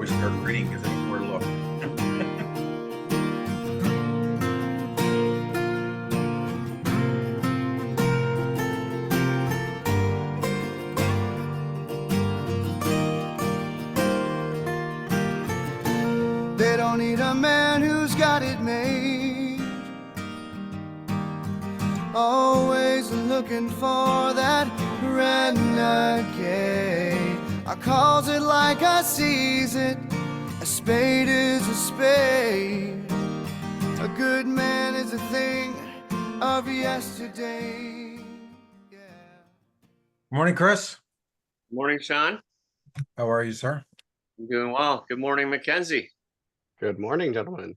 we start reading because I need more to look. They don't need a man who's got it made, always looking for that renegade. I calls it like I sees it, a spade is a spade. A good man is a thing of yesterday. Yeah. Morning, Chris. Morning, Sean. How are you, sir? I'm doing well. Good morning, Mackenzie. Good morning, gentlemen.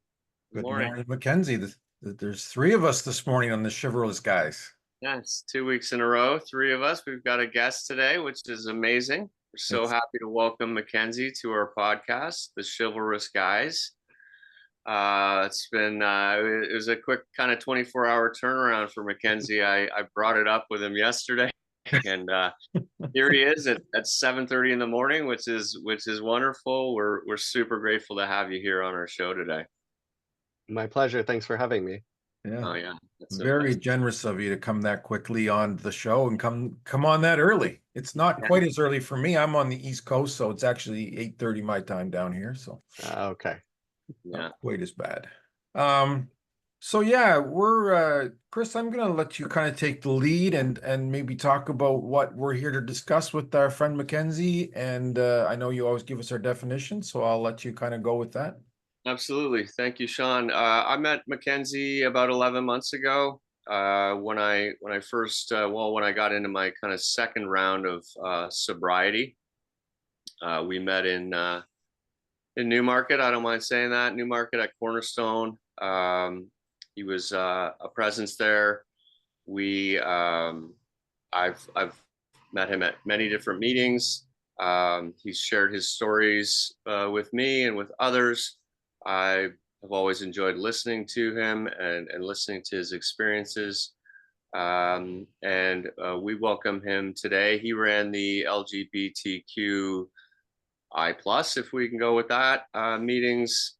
Good morning, Mackenzie. There's three of us this morning on the Chivalrous Guys. Yes, 2 weeks in a row, three of us. We've got a guest today, which is amazing. We're so happy to welcome Mackenzie to our podcast, The Chivalrous Guys. It was a quick kind of 24-hour turnaround for Mackenzie. I brought it up with him yesterday, and here he is at 7:30 in the morning, which is wonderful. We're super grateful to have you here on our show today. My pleasure. Thanks for having me. Yeah. Oh yeah, Very generous of you to come that quickly on the show and come on that early. It's not quite as early for me. I'm on the East Coast, so it's actually 8:30 my time down here. So Okay. Yeah, not quite as bad. So yeah, we're Chris, I'm gonna let you kind of take the lead and maybe talk about what we're here to discuss with our friend Mackenzie. And I know you always give us our definition, so I'll let you kind of go with that. absolutely. Thank you, Sean. I met Mackenzie about 11 months ago. When I got into my kind of second round of sobriety. We met in Newmarket. I don't mind saying that. Newmarket at Cornerstone. He was a presence there. I've met him at many different meetings. He's shared his stories with me and with others. I have always enjoyed listening to him and listening to his experiences. We welcome him today. He ran the LGBTQI plus, if we can go with that, meetings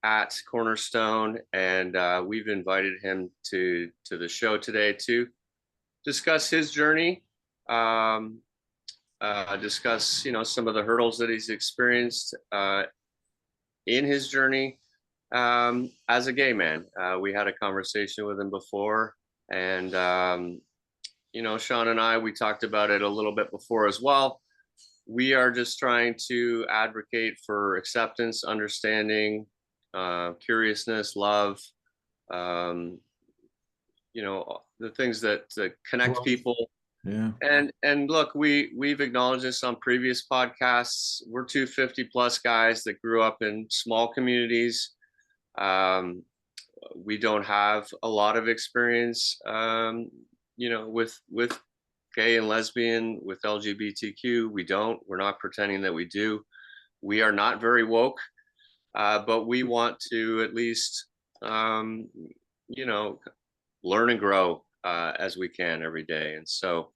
at Cornerstone, and we've invited him to the show today to discuss his journey, discuss some of the hurdles that he's experienced in his journey as a gay man. We had a conversation with him before, and Sean and I, we talked about it a little bit before as well. We are just trying to advocate for acceptance, understanding, curiousness, love, the things that connect people. Yeah. And look, we've acknowledged this on previous podcasts. We're two 50+ guys that grew up in small communities. We don't have a lot of experience, with gay and lesbian, with LGBTQ. We're not pretending that we do. We are not very woke, but we want to at least, learn and grow as we can every day. And so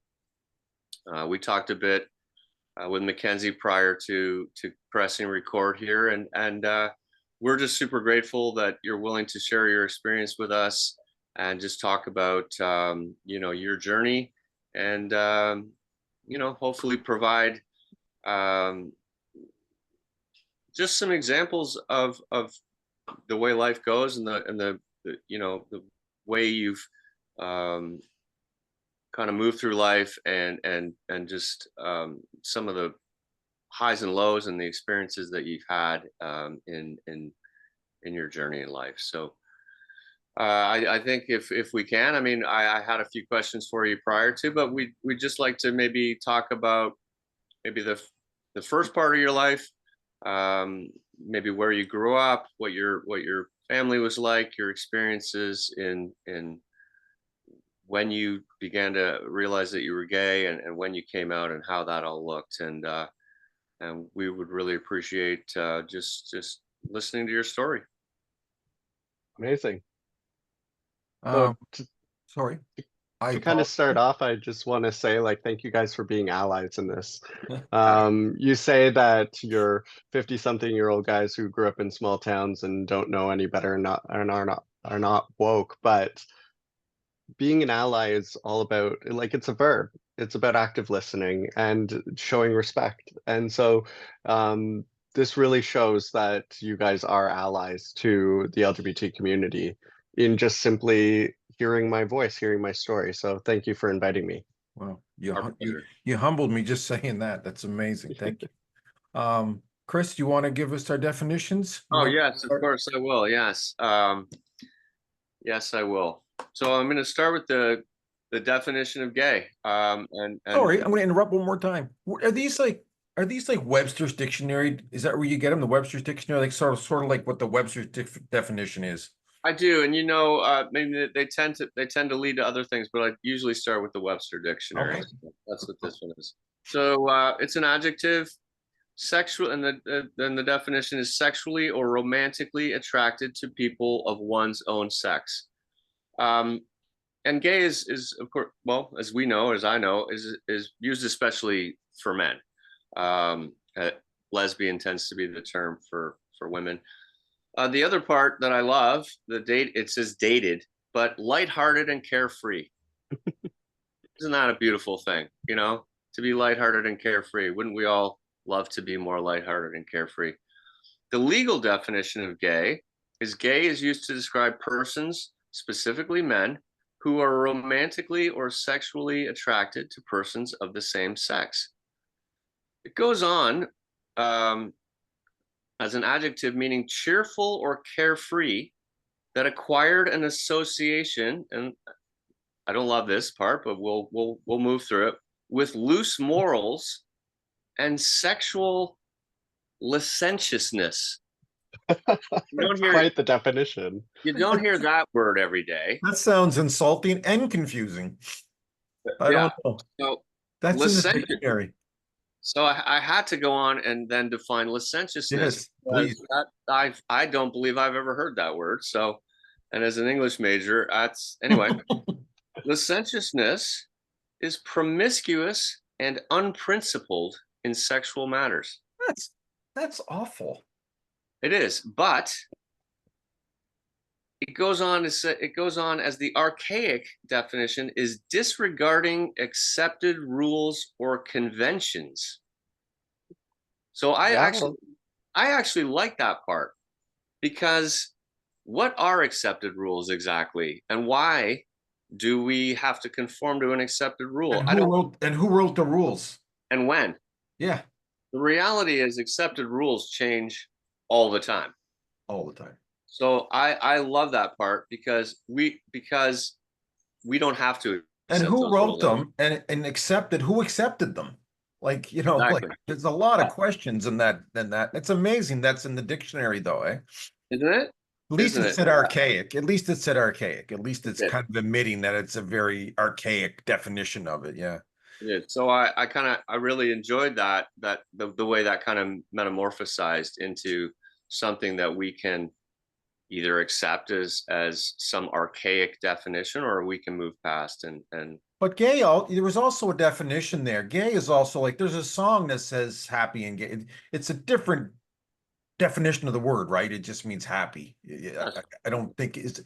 we talked a bit with Mackenzie prior to pressing record here, and we're just super grateful that you're willing to share your experience with us and just talk about your journey, and hopefully provide just some examples of the way life goes, and the way you've kind of moved through life, and just some of the highs and lows and the experiences that you've had in your journey in life. So I think if we can, I had a few questions for you prior to, but we'd just like to maybe talk about maybe the first part of your life, maybe where you grew up, what your family was like, your experiences in when you began to realize that you were gay, and when you came out, and how that all looked. And we would really appreciate just listening to your story. Amazing. Sorry. To kind of apologize. start off, I just want to say, like, thank you guys for being allies in this. You say that you're 50-something-year-old guys who grew up in small towns and don't know any better and not and are not woke, but being an ally is all about, like, it's a verb. It's about active listening and showing respect. And so this really shows that you guys are allies to the LGBT community in just simply hearing my voice, hearing my story. So thank you for inviting me. Well, Our pleasure. you humbled me just saying that. That's amazing. Thank you. Chris, you want to give us our definitions? You Oh, want to yes, of start? course I will. Yes. Yes, I will. So I'm going to start with the definition of gay. And Sorry, I'm going to interrupt one more time. Are these like Webster's dictionary? Is that where you get them? The Webster's dictionary, like sort of like what the Webster's definition is. I do, and maybe they tend to lead to other things, but I usually start with the Webster dictionary. Okay. So that's what this one is. So it's an adjective, sexual, and then the definition is sexually or romantically attracted to people of one's own sex. And gay is of course, well, as we know, as I know, is used especially for men. Uh, Lesbian tends to be the term for women. The other part that I love, it says dated, but lighthearted and carefree. Isn't that a beautiful thing? To be lighthearted and carefree. Wouldn't we all love to be more lighthearted and carefree? The legal definition of gay is used to describe persons, specifically men, who are romantically or sexually attracted to persons of the same sex. It goes on as an adjective meaning cheerful or carefree that acquired an association, and I don't love this part, but we'll move through it, with loose morals and sexual licentiousness. That's quite the definition. You don't hear that word every day. That sounds insulting and confusing. I don't know. So That's in the dictionary. So I had to go on and then define licentiousness. Yes, please. I don't believe I've ever heard that word. So, and as an English major, anyway. Licentiousness is promiscuous and unprincipled in sexual matters. That's awful. It is, but it goes on as the archaic definition is disregarding accepted rules or conventions. So I actually like that part, because what are accepted rules exactly, and why do we have to conform to an accepted rule? And who wrote the rules? And when? Yeah. The reality is accepted rules change all the time. All the time. So I love that part because we don't have to. And who wrote them and accepted? Who accepted them? Like, Exactly. like there's a lot of questions in that. It's amazing that's in the dictionary, though, eh? Isn't it? At least it said archaic. At least it said archaic. At least it's kind of admitting that it's a very archaic definition of it. Yeah. Yeah. So I really enjoyed that the way that kind of metamorphosized into something that we can either accept as some archaic definition, or we can move past and But gay, there was also a definition there. Gay is also like, there's a song that says happy and gay. It's a different definition of the word, right? It just means happy. I don't think it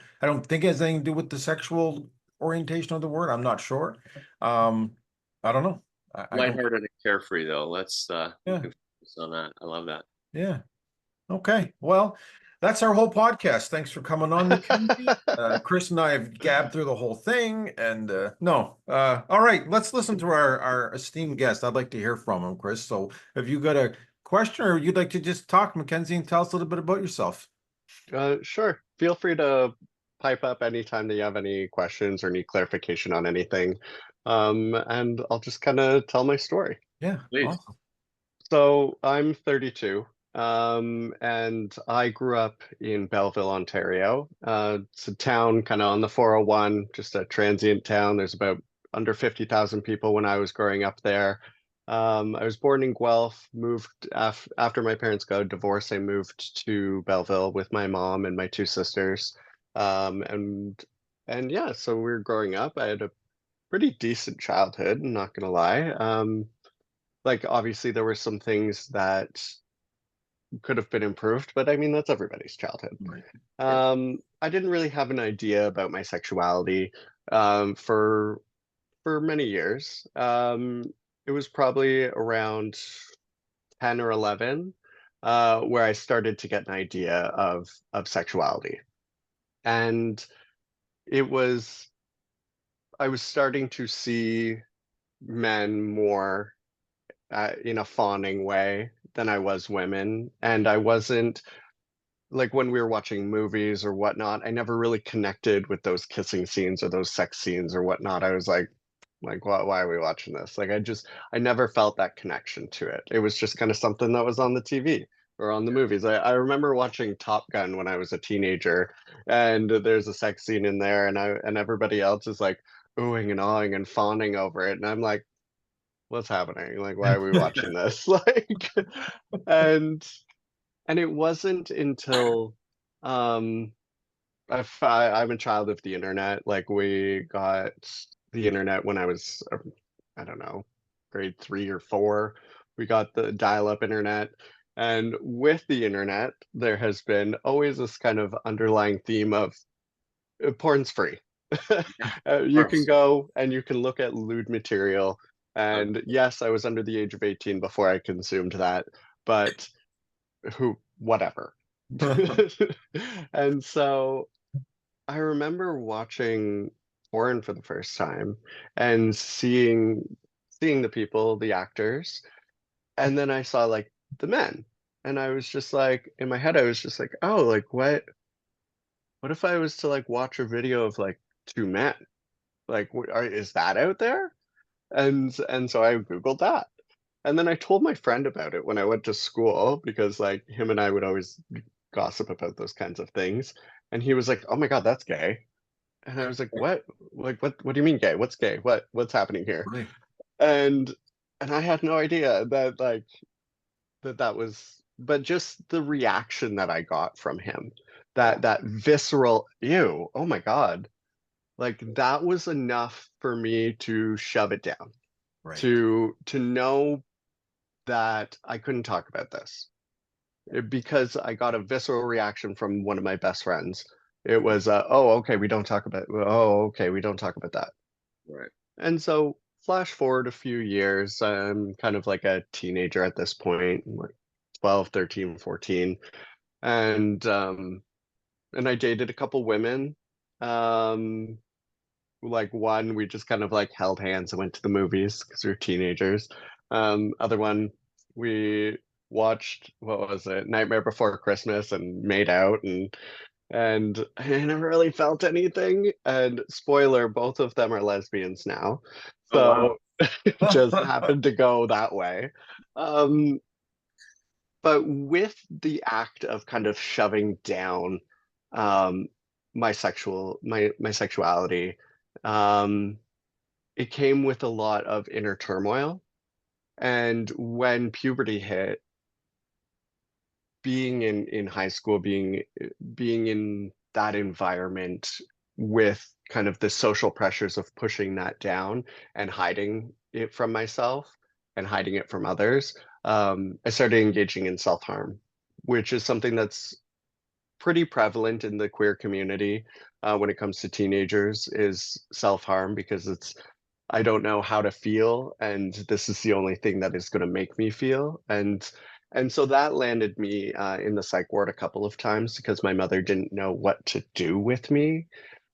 has anything to do with the sexual orientation of the word. I'm not sure. I don't know. lighthearted and carefree, though. Let's focus on that. I love that. Yeah. Okay. Well, that's our whole podcast. Thanks for coming on, Mackenzie. Chris and I have gabbed through the whole thing, and all right, let's listen to our esteemed guest. I'd like to hear from him, Chris. So have you got a question, or you'd like to just talk, Mackenzie, and tell us a little bit about yourself? Sure. Feel free to pipe up anytime that you have any questions or need clarification on anything. And I'll just kind of tell my story. Yeah. Please. Awesome. So I'm 32. And I grew up in Belleville, Ontario. It's a town kind of on the 401, just a transient town. There's about under 50,000 people when I was growing up there. I was born in Guelph, moved after my parents got a divorce. I moved to Belleville with my mom and my two sisters. And yeah, so we were growing up. I had a pretty decent childhood, I'm not gonna lie. Like obviously there were some things that could have been improved, but I mean that's everybody's childhood. Right. I didn't really have an idea about my sexuality for many years. It was probably around 10 or 11 where I started to get an idea of sexuality. And it was I was starting to see men more in a fawning way than I was women, and I wasn't like when we were watching movies or whatnot, I never really connected with those kissing scenes or those sex scenes or whatnot. I was like, why are we watching this? Like, I never felt that connection to it. It was just kind of something that was on the TV or on the movies. I remember watching Top Gun when I was a teenager, and there's a sex scene in there, and everybody else is like oohing and awing and fawning over it, and I'm like, what's happening? Like, why are we watching this? Like, and and it wasn't until um I'm a child of the internet. Like we got the internet when I was I don't know, grade 3 or 4. We got the dial-up internet. And with the internet, there has been always this kind of underlying theme of porn's free. Of You can course. go and you can look at lewd material. And yes, I was under the age of 18 before I consumed that, but whatever. And so I remember watching porn for the first time and seeing the people, the actors, and then I saw like the men. And I was just like in my head I was just like, "Oh, like what if I was to like watch a video of like two men? Like is that out there?" And so I googled that. And then I told my friend about it when I went to school because like him and I would always gossip about those kinds of things. And he was like, "Oh my God, that's gay." And I was like, "What? Like what do you mean gay? What's gay? What's happening here?" Right. And I had no idea that like that was but just the reaction that I got from him, Yeah. that visceral ew, oh my God. Like that was enough for me to shove it down, Right. to know that I couldn't talk about this. Because I got a visceral reaction from one of my best friends. It was, oh, okay, we don't talk about that. Right. And so, flash forward a few years, I'm kind of like a teenager at this point, like 12, 13, 14. And I dated a couple women. Um, like one, we just kind of like held hands and went to the movies because we were teenagers. Other one, we watched what was it, Nightmare Before Christmas and made out and I never really felt anything. And spoiler, both of them are lesbians now. Oh wow. So it just happened to go that way. Um, but with the act of kind of shoving down um, my sexuality, um, it came with a lot of inner turmoil. And when puberty hit, being in high school, being in that environment with kind of the social pressures of pushing that down and hiding it from myself and hiding it from others, I started engaging in self-harm, which is something that's pretty prevalent in the queer community when it comes to teenagers is self-harm because it's I don't know how to feel, and this is the only thing that is going to make me feel. And so that landed me in the psych ward a couple of times because my mother didn't know what to do with me.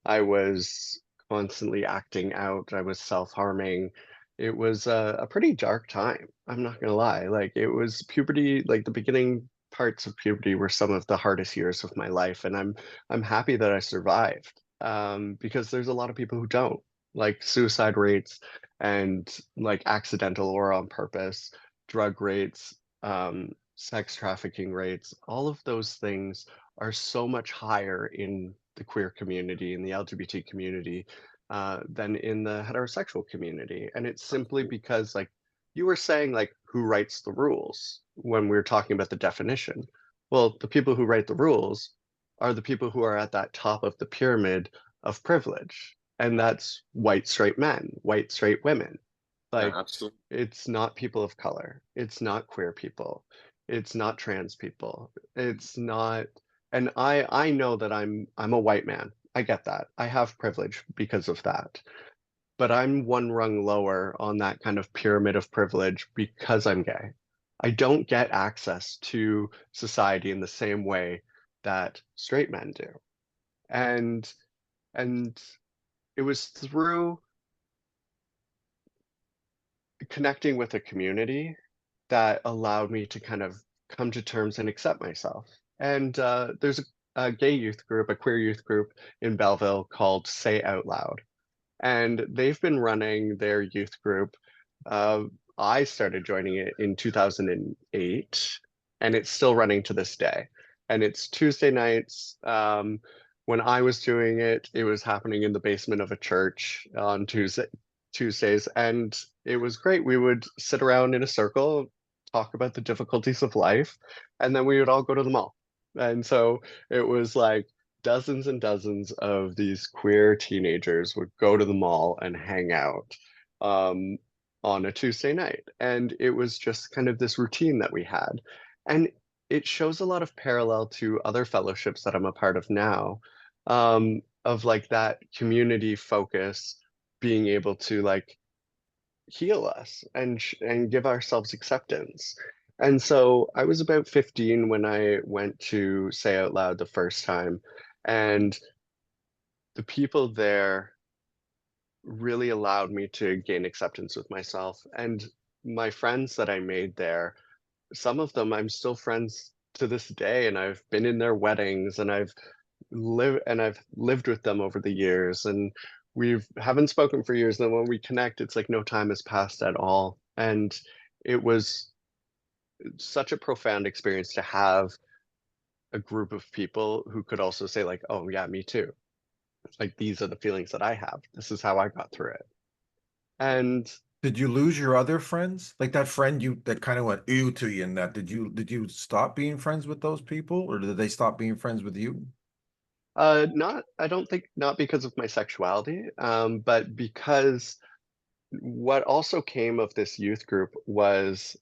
I was constantly acting out. I was self-harming. It was a pretty dark time. I'm not gonna lie. Like it was puberty, like the beginning parts of puberty were some of the hardest years of my life, and I'm happy that I survived because there's a lot of people who don't like suicide rates and like accidental or on purpose drug rates, sex trafficking rates, all of those things are so much higher in the queer community, in the LGBT community, than in the heterosexual community. And it's simply because, like, you were saying, like, who writes the rules when we were talking about the definition. Well, the people who write the rules are the people who are at that top of the pyramid of privilege. And that's white straight men, white straight women. Yeah, Like, absolutely. it's not people of color. It's not queer people. It's not trans people. It's not, and I know that I'm a white man. I get that. I have privilege because of that. But I'm one rung lower on that kind of pyramid of privilege because I'm gay. I don't get access to society in the same way that straight men do. And and it was through connecting with a community that allowed me to kind of come to terms and accept myself. And there's a gay youth group, a queer youth group in Belleville called Say Out Loud. And they've been running their youth group. Uh, I started joining it in 2008, and it's still running to this day. And it's Tuesday nights. When I was doing it, it was happening in the basement of a church on Tuesdays, and it was great. We would sit around in a circle, talk about the difficulties of life, and then we would all go to the mall. And so it was like dozens and dozens of these queer teenagers would go to the mall and hang out um, on a Tuesday night. And it was just kind of this routine that we had. And it shows a lot of parallel to other fellowships that I'm a part of now, of like that community focus being able to like heal us and give ourselves acceptance. And so I was about 15 when I went to Say Out Loud the first time, and the people there really allowed me to gain acceptance with myself. And my friends that I made there, some of them I'm still friends to this day, and I've been in their weddings, and I've lived with them over the years, and we've haven't spoken for years. And then when we connect, it's like no time has passed at all. And it was such a profound experience to have a group of people who could also say like, oh yeah, me too. Like these are the feelings that I have. This is how I got through it. And Did you lose your other friends? Like that friend you that kind of went ew to you and that did you stop being friends with those people or did they stop being friends with you? not I don't think not because of my sexuality, but because what also came of this youth group was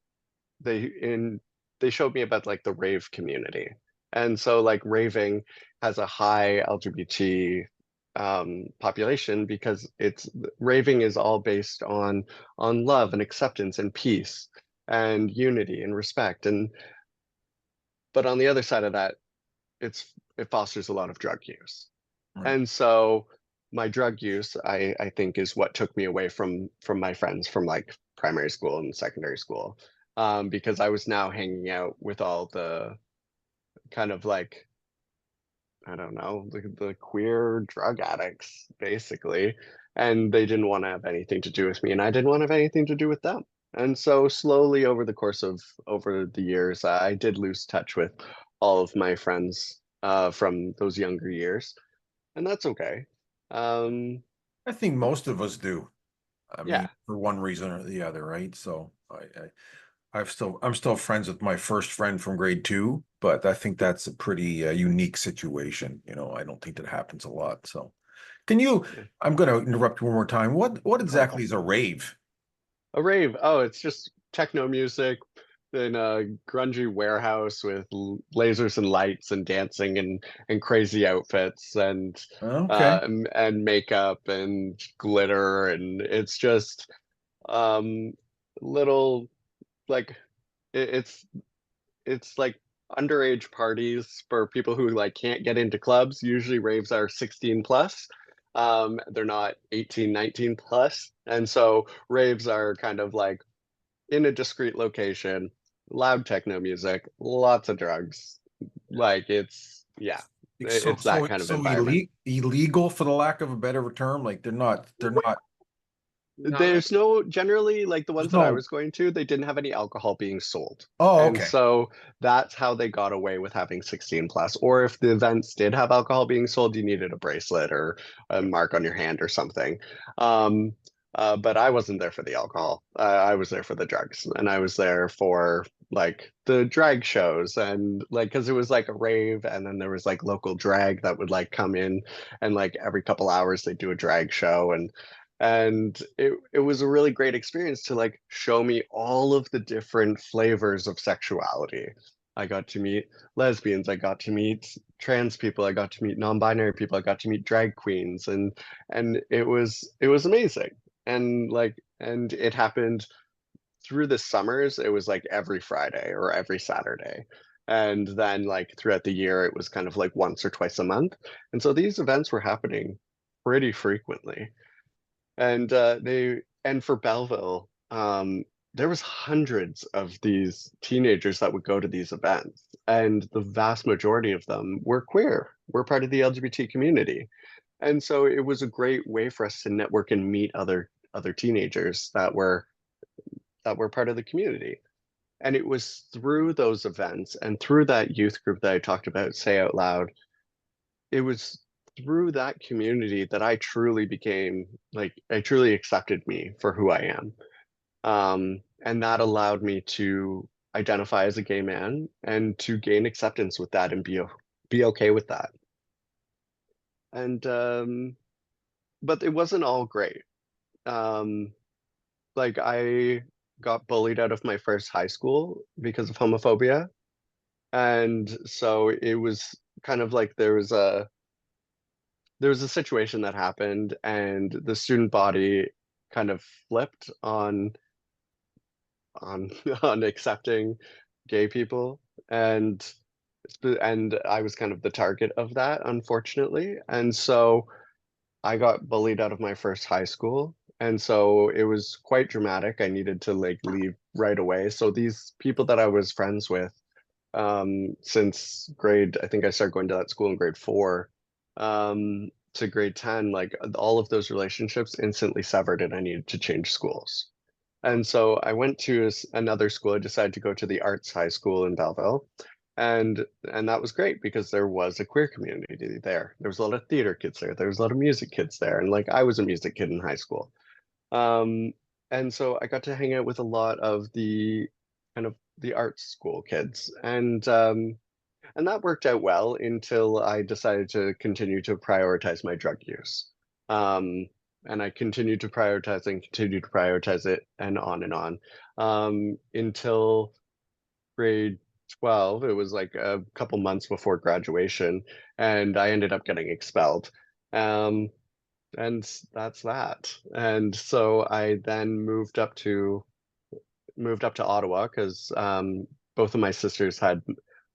they in they showed me about like the rave community. And so like raving has a high LGBT population because it's raving is all based on love and acceptance and peace and unity and respect. And but on the other side of that, it fosters a lot of drug use. Right. And so my drug use, I think, is what took me away from my friends from like primary school and secondary school, because I was now hanging out with all the kind of like I don't know the queer drug addicts basically, and they didn't want to have anything to do with me, and I didn't want to have anything to do with them. And so slowly over the course of over the years, I did lose touch with all of my friends from those younger years, and that's okay. Um, I think most of us do. I mean, yeah, for one reason or the other, right? So I'm still friends with my first friend from grade two, but I think that's a pretty unique situation. I don't think that happens a lot. So can you, yeah. I'm going to interrupt you one more time. What Oh, exactly is a rave? a rave. Oh, it's just techno music in a grungy warehouse with lasers and lights and dancing and crazy outfits Okay. and makeup and glitter, and it's just um little like it's like underage parties for people who like can't get into clubs. Usually raves are 16 plus. They're not 18, 19 plus. And so raves are kind of like in a discrete location, loud techno music, lots of drugs. Like yeah, So it's that so kind of so environment. illegal for the lack of a better term. Like they're not Not There's no generally like the there's ones that I no was going to, they didn't have any alcohol being sold. oh And okay. so that's how they got away with having 16 plus. Or if the events did have alcohol being sold, you needed a bracelet or a mark on your hand or something. But I wasn't there for the alcohol. I was there for the drugs, and I was there for like the drag shows, and like because it was like a rave, and then there was like local drag that would like come in, and like every couple hours they do a drag show, and it was a really great experience to like show me all of the different flavors of sexuality. I got to meet lesbians, I got to meet trans people, I got to meet non-binary people, I got to meet drag queens, and it was amazing. And like and it happened through the summers. It was like every Friday or every Saturday. And then like throughout the year it was kind of like once or twice a month. And so these events were happening pretty frequently. And for Belleville, there was hundreds of these teenagers that would go to these events, and the vast majority of them were queer, were part of the LGBT community. And so it was a great way for us to network and meet other teenagers that were part of the community. And it was through those events and through that youth group that I talked about, Say Out Loud, it was through that community that I truly became like, I truly accepted me for who I am. And that allowed me to identify as a gay man and to gain acceptance with that and be okay with that. And but it wasn't all great. Um, like I got bullied out of my first high school because of homophobia. And so it was kind of like there was a situation that happened, and the student body kind of flipped on on accepting gay people, and I was kind of the target of that, unfortunately. And so I got bullied out of my first high school. And so it was quite dramatic. I needed to like leave right away. So these people that I was friends with since I think I started going to that school in grade 4 to grade 10, like all of those relationships instantly severed, and I needed to change schools. And so I went to another school. I decided to go to the arts high school in Belleville. And that was great because there was a queer community there. There was a lot of theater kids there. There was a lot of music kids there. And like I was a music kid in high school. Um, and so I got to hang out with a lot of the kind of the arts school kids. And that worked out well until I decided to continue to prioritize my drug use. Um, and I continued to prioritize and continued to prioritize it, and on, until grade 12. It was like a couple months before graduation, and I ended up getting expelled. Um, and that's that. And so I then moved up to Ottawa because both of my sisters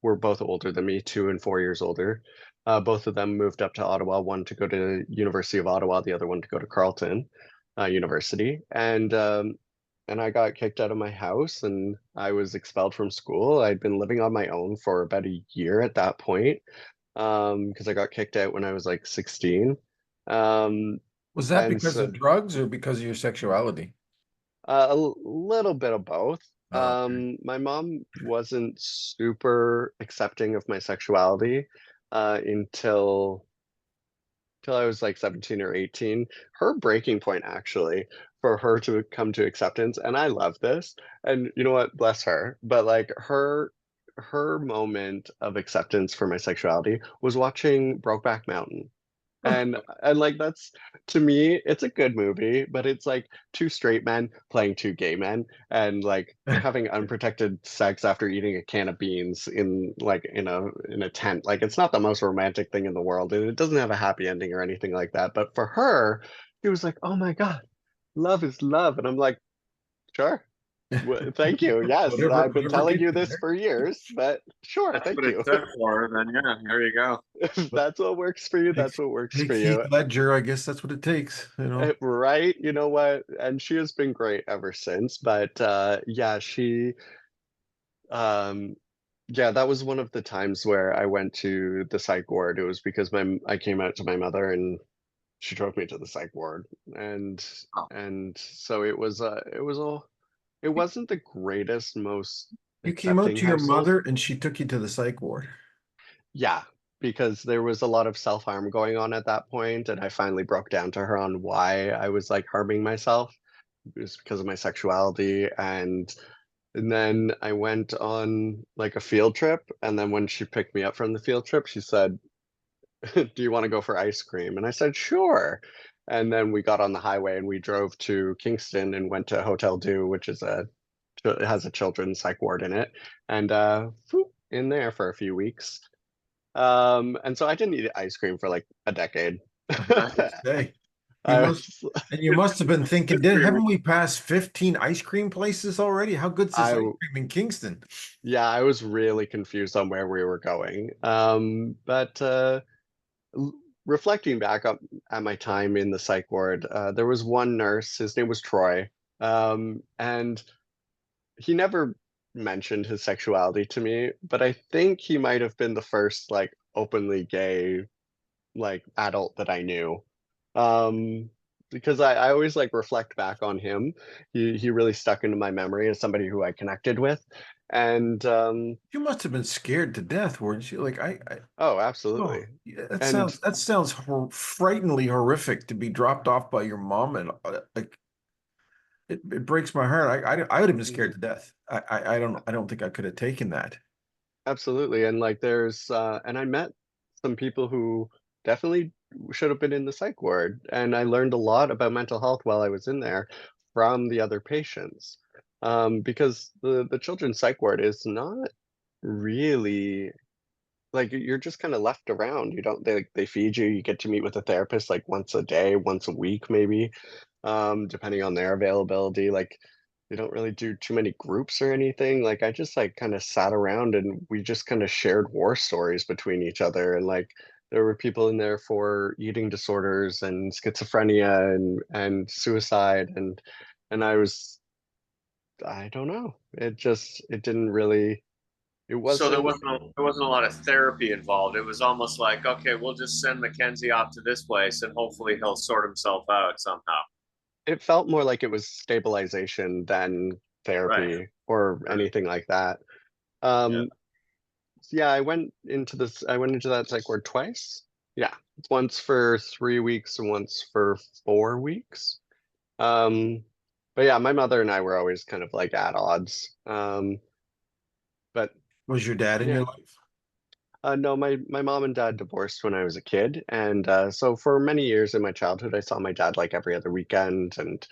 were both older than me, 2 and 4 years older. Both of them moved up to Ottawa, one to go to University of Ottawa, the other one to go to Carleton University. And I got kicked out of my house, and I was expelled from school. I'd been living on my own for about a year at that point, because I got kicked out when I was like 16. Um, Was that and because so of drugs or because of your sexuality? little bit of both. Okay. My mom wasn't super accepting of my sexuality until I was like 17 or 18. Her breaking point actually for her to come to acceptance, and I love this, and you know what, bless her, but like her moment of acceptance for my sexuality was watching Brokeback Mountain. And like that's, to me it's a good movie, but it's like two straight men playing two gay men and like having unprotected sex after eating a can of beans in a tent. Like it's not the most romantic thing in the world, and it doesn't have a happy ending or anything like that. But for her, she was like, "Oh my God, love is love." And I'm like, "Sure. Thank you. Yes, I've been Whatever telling gets you you this there. for years, but sure, That's thank what it you." said for, then yeah, here you go. If that's what works for you, that's Takes what works for takes Heath you. Ledger, I guess that's what it takes, you know. Right? You know what? And she has been great ever since. But yeah, um yeah, that was one of the times where I went to the psych ward. It was because I came out to my mother, and she drove me to the psych ward. And Oh, and so it wasn't the greatest, most You came out accepting to your household. mother and she took you to the psych ward. Yeah, because there was a lot of self-harm going on at that point, and I finally broke down to her on why I was like harming myself. It was because of my sexuality, and And then I went on like a field trip, and then when she picked me up from the field trip, she said, "Do you want to go for ice cream?" And I said, "Sure." And then we got on the highway and we drove to Kingston and went to Hotel Dieu, which is it has a children's psych ward in it, and in there for a few weeks. And so I didn't eat ice cream for like a decade. Hey, you I must, was, and you must have been thinking, Good for haven't you. we passed 15 ice cream places already? How good's this ice I, cream in Kingston? yeah, I was really confused on where we were going. But l- reflecting back up at my time in the psych ward, there was one nurse, his name was Troy, and he never mentioned his sexuality to me, but I think he might have been the first like openly gay like adult that I knew. Um, because I always like reflect back on him. He really stuck into my memory as somebody who I connected with. And You must have been scared to death, weren't you? Like oh, oh, absolutely. yeah, And that sounds frighteningly horrific to be dropped off by your mom, and like it breaks my heart. I would have been scared mhm, to death. I don't think I could have taken that. absolutely. And like there's and I met some people who definitely should have been in the psych ward. And I learned a lot about mental health while I was in there from the other patients. Because the children's psych ward is not really like you're just kind of left around. You don't they feed you, you get to meet with a therapist like once a day, once a week maybe, depending on their availability. Like they don't really do too many groups or anything. Like I just like kind of sat around and we just kind of shared war stories between each other, and like there were people in there for eating disorders and schizophrenia and suicide, and I don't know. It didn't really it So wasn't there wasn't a lot of therapy involved. It was almost like, okay, we'll just send Mackenzie off to this place and hopefully he'll sort himself out somehow. it felt more like it was stabilization than Right. therapy or Right. anything like that. Yeah. Um, yeah, I went into that psych ward twice. Yeah, once for 3 weeks and once for 4 weeks. Um, but yeah, my mother and I were always kind of like at odds. But Was your dad in yeah, your life? no, my mom and dad divorced when I was a kid, and so for many years in my childhood, I saw my dad like every other weekend, and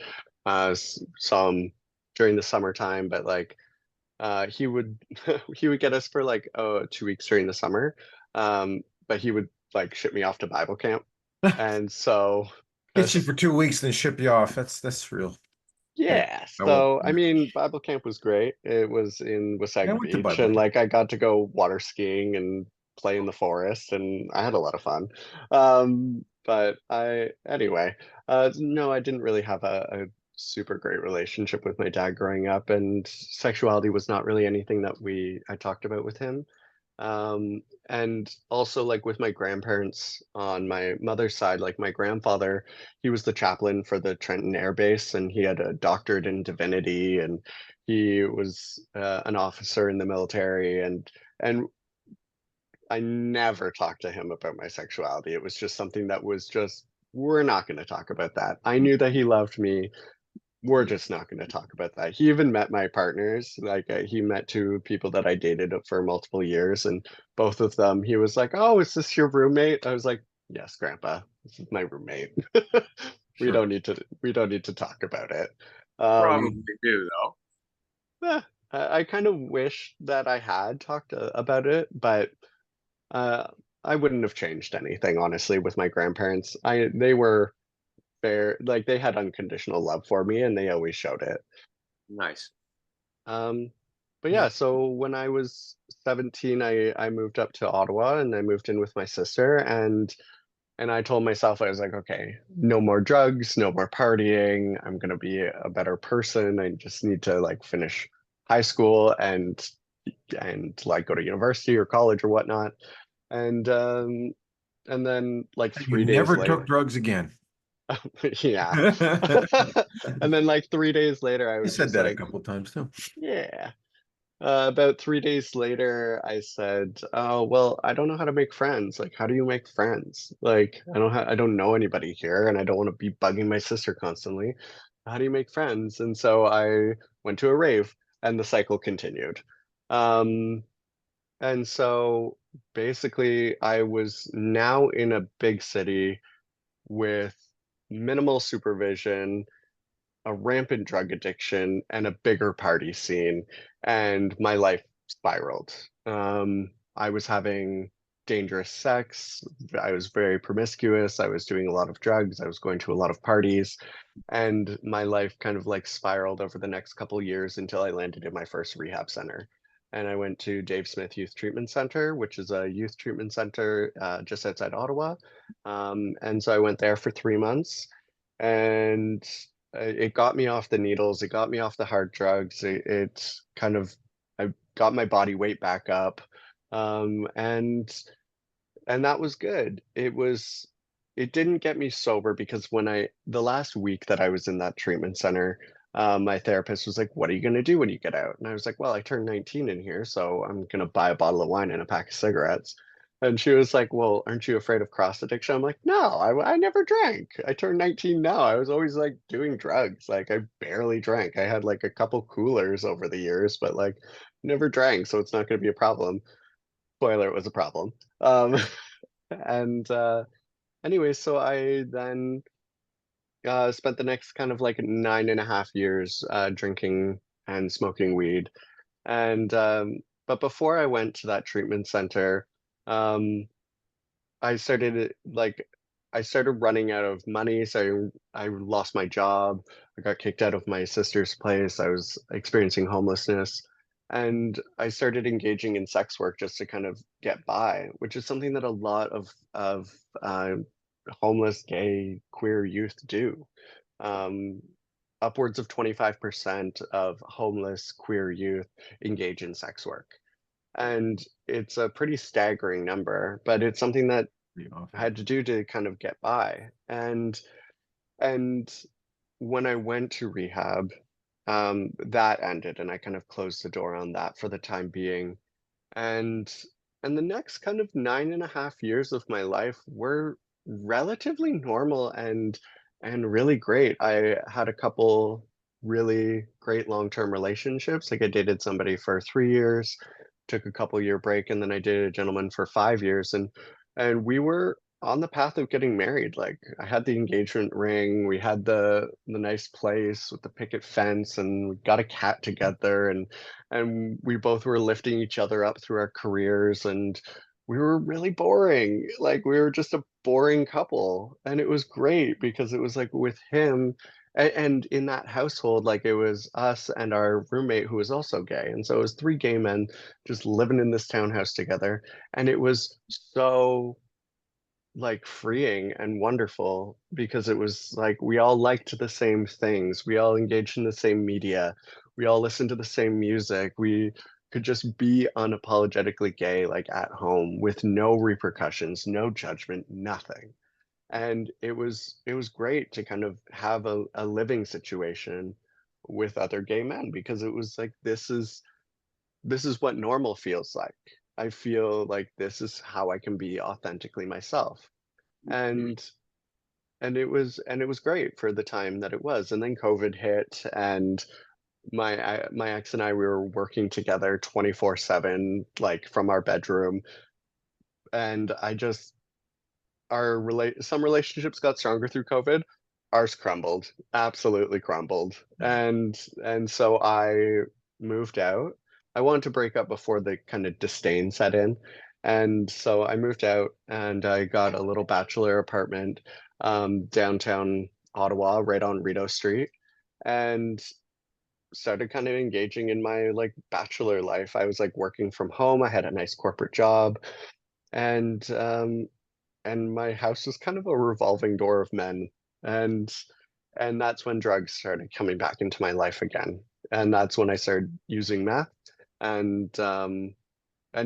saw him during the summertime. But like he would he would get us for like 2 weeks during the summer, but he would like ship me off to Bible camp, and so Get you because for 2 weeks, then ship you off. That's real. Yeah, yeah, I won't. so I mean, Bible camp was great. It was in Yeah, I Wasaga went to Beach, Bible and camp. like I got to go water skiing and play in the forest, and I had a lot of fun. But I anyway, no, I didn't really have a super great relationship with my dad growing up, and sexuality was not really anything that we I talked about with him. And also like with my grandparents on my mother's side, like my grandfather, he was the chaplain for the Trenton Air Base, and he had a doctorate in divinity, and he was an officer in the military, and I never talked to him about my sexuality. It was just something that was just, we're not going to talk about that. I knew that he loved me. We're just not going to talk about that. He even met my partners. Like he met two people that I dated for multiple years, and both of them, he was like, "Oh, is this your roommate?" I was like, "Yes, Grandpa, this is my roommate. Sure. We don't need to talk about it." Probably Um, do though. eh, I kind of wish that I had talked about it, but uh, I wouldn't have changed anything, honestly, with my grandparents. They were fair, like they had unconditional love for me, and they always showed it. Nice. Um, but Yeah. yeah, so when I was 17, I moved up to Ottawa and I moved in with my sister, and I told myself, I was like, okay, no more drugs, no more partying. I'm gonna be a better person. I just need to like finish high school and like go to university or college or whatnot. And and then like And you 3 days never took later, drugs again. yeah. I And then like 3 days later, I was said just that a like, couple times too. yeah. About 3 days later, I said, "Oh, well, I don't know how to make friends. Like, how do you make friends? Like, I don't know anybody here, and I don't want to be bugging my sister constantly. How do you make friends?" And so I went to a rave. and the cycle continued. Um, and so basically, I was now in a big city with minimal supervision, a rampant drug addiction, and a bigger party scene, and my life spiraled. I was having dangerous sex. I was very promiscuous. I was doing a lot of drugs. I was going to a lot of parties, and my life kind of like spiraled over the next couple years until I landed in my first rehab center. And I went to Dave Smith Youth Treatment Center, which is a youth treatment center just outside Ottawa. And so I went there for 3 months, and it got me off the needles. It got me off the hard drugs. It's kind of, I got my body weight back up. Um, and and that was good. It didn't get me sober because the last week that I was in that treatment center, my therapist was like, "What are you going to do when you get out?" And I was like, "Well, I turned 19 in here, so I'm going to buy a bottle of wine and a pack of cigarettes." And she was like, "Well, aren't you afraid of cross addiction?" I'm like, "No, I never drank. I turned 19 now. I was always like doing drugs. Like I barely drank. I had like a couple coolers over the years, but like never drank, so it's not going to be a problem." Spoiler, it was a problem. Um, and anyway, so I then spent the next kind of like 9.5 years drinking and smoking weed. And but before I went to that treatment center, um, I started like I started running out of money, so I lost my job. I got kicked out of my sister's place. I was experiencing homelessness, and I started engaging in sex work just to kind of get by, which is something that a lot of homeless, gay, queer youth do. Um, Upwards of 25% of homeless queer youth engage in sex work. And it's a pretty staggering number, but it's something that Pretty I awful. had to do to kind of get by. And when I went to rehab, that ended, and I kind of closed the door on that for the time being. And and the next kind of 9.5 years of my life were relatively normal and really great. I had a couple really great long-term relationships. Like I dated somebody for 3 years, took a couple year break, and then I dated a gentleman for 5 years, and we were on the path of getting married. Like I had the engagement ring, we had the nice place with the picket fence, and we got a cat together, and we both were lifting each other up through our careers, and we were really boring. Like we were just a boring couple, and it was great because it was like with him, and in that household, like it was us and our roommate who was also gay, and so it was three gay men just living in this townhouse together, and it was so like freeing and wonderful because it was like we all liked the same things. We all engaged in the same media. We all listened to the same music. We could just be unapologetically gay, like at home with no repercussions, no judgment, nothing. And it was great to kind of have a living situation with other gay men because it was like this is what normal feels like. I feel like this is how I can be authentically myself. And and it was great for the time that it was. And then COVID hit, and my ex and I, we were working together 24/7, like from our bedroom. And I just some relationships got stronger through COVID. Ours crumbled, absolutely crumbled. Yeah. And so I moved out. I wanted to break up before the kind of disdain set in. And so I moved out, and I got a little bachelor apartment downtown Ottawa, right on Rideau Street, and started kind of engaging in my like bachelor life. I was like working from home. I had a nice corporate job, and my house was kind of a revolving door of men. and and that's when drugs started coming back into my life again, and that's when I started using meth. And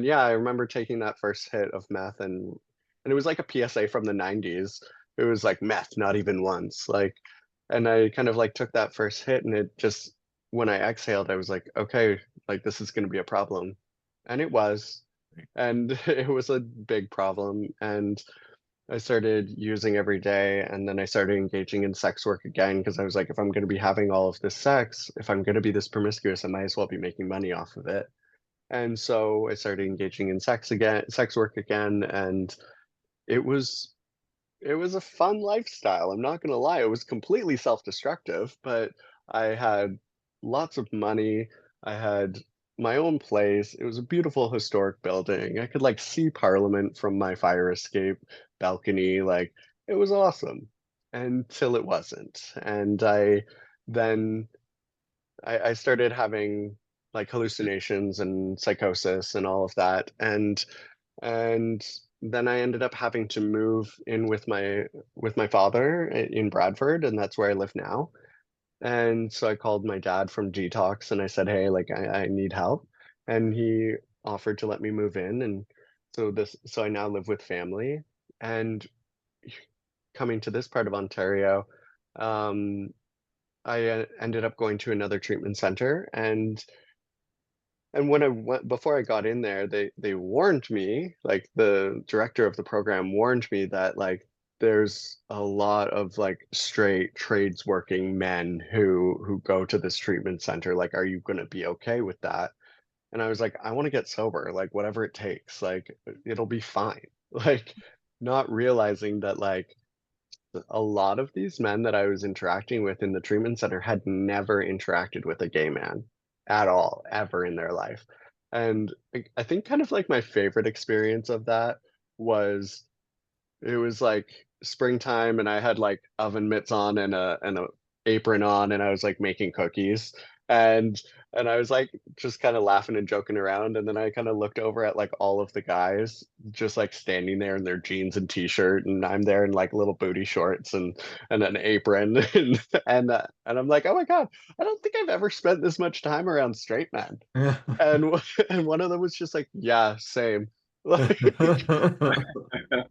yeah, I remember taking that first hit of meth, and it was like a PSA from the 90s. It was like meth not even once, like. And I kind of like took that first hit, and it just, when I exhaled, I was like, okay, like this is going to be a problem. And it was. And it was a big problem. I started using every day, and then I started engaging in sex work again because I was like, if I'm going to be having all of this sex, if I'm going to be this promiscuous, I might as well be making money off of it. And so I started engaging in sex work again, and it was it was a fun lifestyle. I'm not gonna lie, it was completely self-destructive, but I had lots of money. I had my own place. It was a beautiful historic building. I could like see Parliament from my fire escape balcony. Like it was awesome until it wasn't. And then I started having like hallucinations and psychosis and all of that. And then I ended up having to move in with my father in Bradford, and that's where I live now. And so I called my dad from Detox and I said, "Hey, like I need help." And he offered to let me move in. And so I now live with family. And coming to this part of Ontario, um, I ended up going to another treatment center, and when I went before I got in there, they warned me, like the director of the program warned me that like there's a lot of like straight trades working men who go to this treatment center. Like, are you gonna be okay with that? And I was like, I want to get sober, like whatever it takes, like it'll be fine. Like, not realizing that like a lot of these men that I was interacting with in the treatment center had never interacted with a gay man at all, ever in their life. And I think kind of like my favorite experience of that was it was like springtime and I had like oven mitts on and a apron on and I was like making cookies and and I was like just kind of laughing and joking around and then I kind of looked over at like all of the guys just like standing there in their jeans and t-shirt and I'm there in like little booty shorts and an apron and I'm like, "Oh my God, I don't think I've ever spent this much time around straight men." And and one of them was just like, "Yeah, same." Like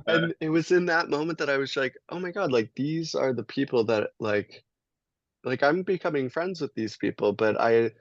and it was in that moment that I was like, "Oh my God, like these are the people that like I'm becoming friends with these people, but I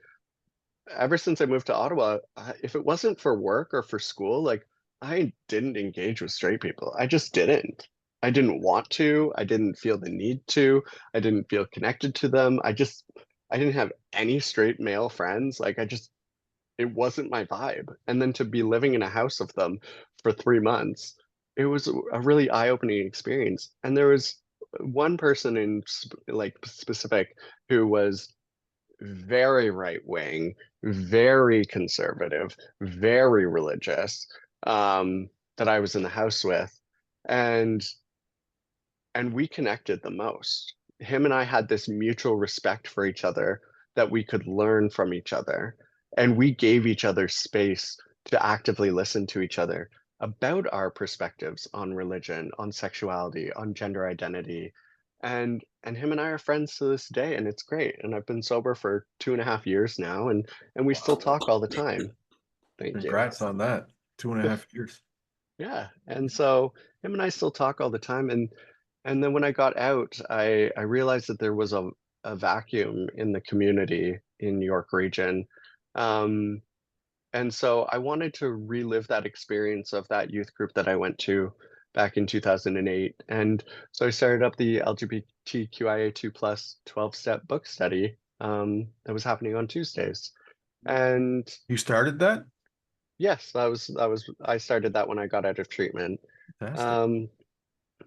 ever since I moved to Ottawa, if it wasn't for work or for school, like I didn't engage with straight people. I just didn't. I didn't want to. I didn't feel the need to. I didn't feel connected to them. I didn't have any straight male friends. Like it wasn't my vibe. And then to be living in a house of them for 3 months, it was a really eye-opening experience. And there was one person in like specific who was very right wing, very conservative, very religious, that I was in the house with. And we connected the most. Him and I had this mutual respect for each other that we could learn from each other. And we gave each other space to actively listen to each other about our perspectives on religion, on sexuality, on gender identity. And him and I are friends to this day, and it's great. And I've been sober for 2.5 years now, and we still Wow. talk all the time. Thank you. Congrats on that. 2.5 years. Yeah. And so him and I still talk all the time. And then when I got out, I realized that there was a vacuum in the community in New York region. Um, and so I wanted to relive that experience of that youth group that I went to back in 2008. And so I started up the LGBTQIA2 plus 12-step book study that was happening on Tuesdays. And You started that? yes, I started that when I got out of treatment. Fantastic. Um,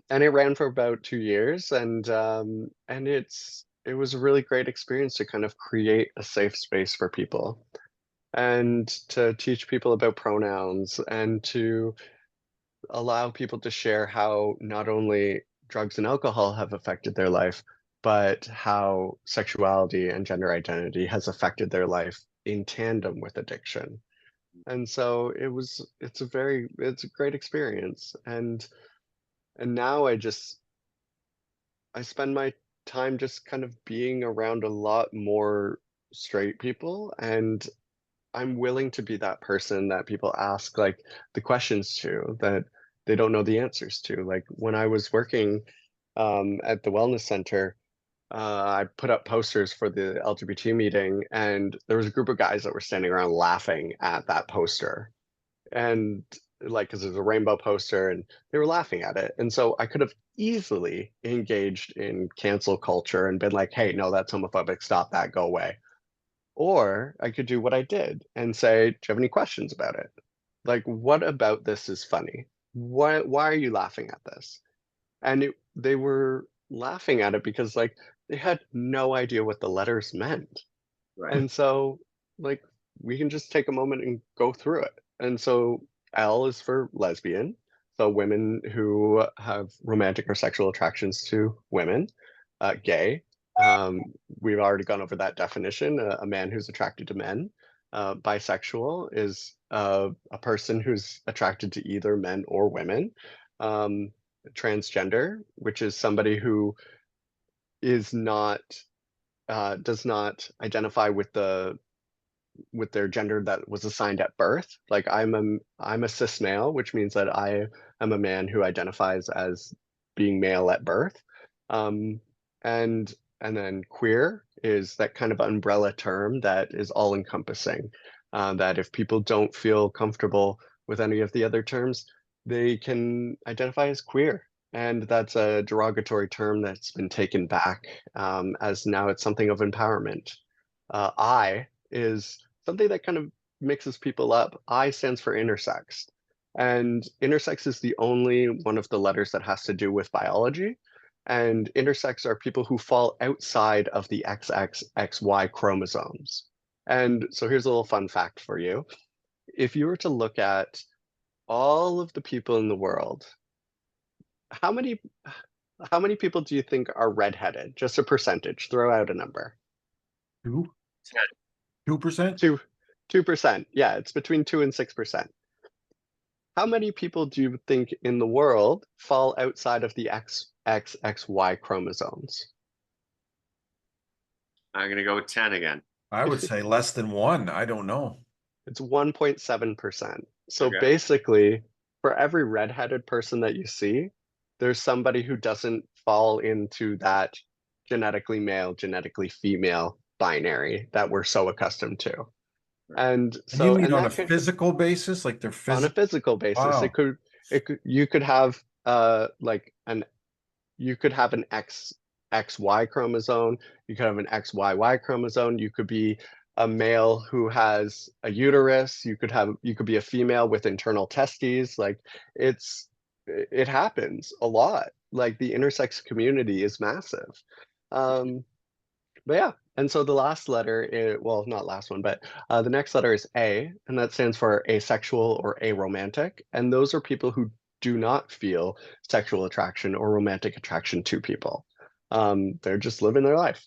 and it ran for about 2 years and it was a really great experience to kind of create a safe space for people and to teach people about pronouns and to allow people to share how not only drugs and alcohol have affected their life but how sexuality and gender identity has affected their life in tandem with addiction. And so it's a great experience. And now I spend my time just kind of being around a lot more straight people, and I'm willing to be that person that people ask like the questions to that they don't know the answers to. Like when I was working at the wellness center, I put up posters for the LGBT meeting, and there was a group of guys that were standing around laughing at that poster. And like, because there's a rainbow poster and they were laughing at it. And so I could have easily engaged in cancel culture and been like, hey, no, that's homophobic, stop that, go away. Or I could do what I did and say, do you have any questions about it? Like, what about this is funny? Why are you laughing at this? And they were laughing at it because like they had no idea what the letters meant. Right. And so like we can just take a moment and go through it. And so L is for lesbian, so women who have romantic or sexual attractions to women. Gay, um, we've already gone over that definition, a man who's attracted to men. Bisexual is a person who's attracted to either men or women. Um, Transgender, which is somebody who is not does not identify with their gender that was assigned at birth. Like I'm a cis male, which means that I am a man who identifies as being male at birth. Um, and and then queer is that kind of umbrella term that is all encompassing. That if people don't feel comfortable with any of the other terms, they can identify as queer. And that's a derogatory term that's been taken back, as now it's something of empowerment. I is something that kind of mixes people up. I stands for intersex. And intersex is the only one of the letters that has to do with biology. And intersex are people who fall outside of the XXXY chromosomes. And so here's a little fun fact for you. If you were to look at all of the people in the world, how many how many people do you think are redheaded? Just a percentage. Throw out a number. 2? 2%? 2%. Yeah, it's between 2 and 6%. How many people do you think in the world fall outside of the XXXY chromosomes? I'm gonna go with 10 again. I would say less than 1. I don't know. It's 1.7%. So Okay. basically, for every redheaded person that you see, there's somebody who doesn't fall into that genetically male, genetically female binary that we're so accustomed to. And And you so, mean and on a that can, physical basis, like they're on a physical? physical basis, Wow. you could have like an you could have an XXY chromosome, you could have an XYY chromosome, you could be a male who has a uterus, you could be a female with internal testes. Like it happens a lot. Like the intersex community is massive. Um, but yeah, and so the last letter is, well, not last one, but the next letter is A, and that stands for asexual or aromantic. And those are people who do not feel sexual attraction or romantic attraction to people. They're just living their life.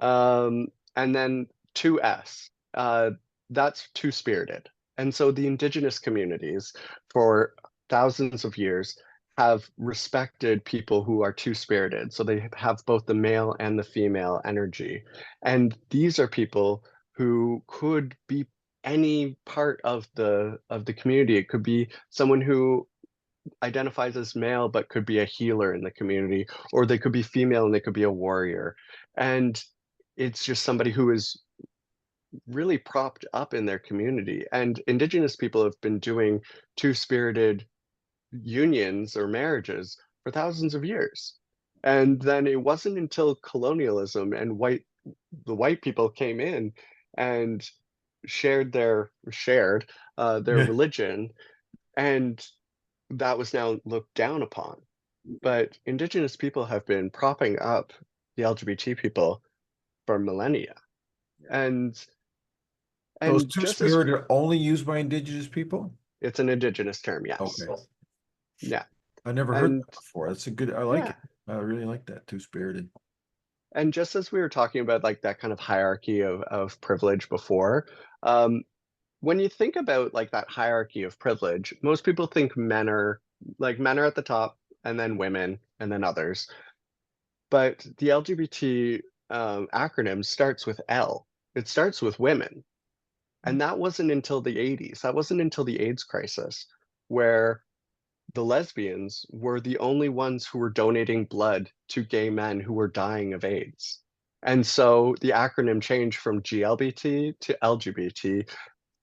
And then 2S, that's two-spirited. And so the indigenous communities for thousands of years have respected people who are two-spirited. So they have both the male and the female energy. And these are people who could be any part of the community. It could be someone who identifies as male but could be a healer in the community, or they could be female and they could be a warrior. And it's just somebody who is really propped up in their community. And indigenous people have been doing two-spirited unions or marriages for thousands of years. And then it wasn't until colonialism and the white people came in and shared their Yeah. religion, and that was now looked down upon. But indigenous people have been propping up the LGBT people for millennia. And So is and just as two-spirited only used by indigenous people? it's an indigenous term, yes. Okay. Yeah. I never heard And that before. That's a good, I like yeah. it. I really like that, two-spirited. And just as we were talking about like that kind of hierarchy of privilege before, um, when you think about like that hierarchy of privilege, most people think men are at the top, and then women, and then others. But the LGBT acronym starts with L. It starts with women. And that wasn't until the 80s. That wasn't until the AIDS crisis, where the lesbians were the only ones who were donating blood to gay men who were dying of AIDS. And so the acronym changed from GLBT to LGBT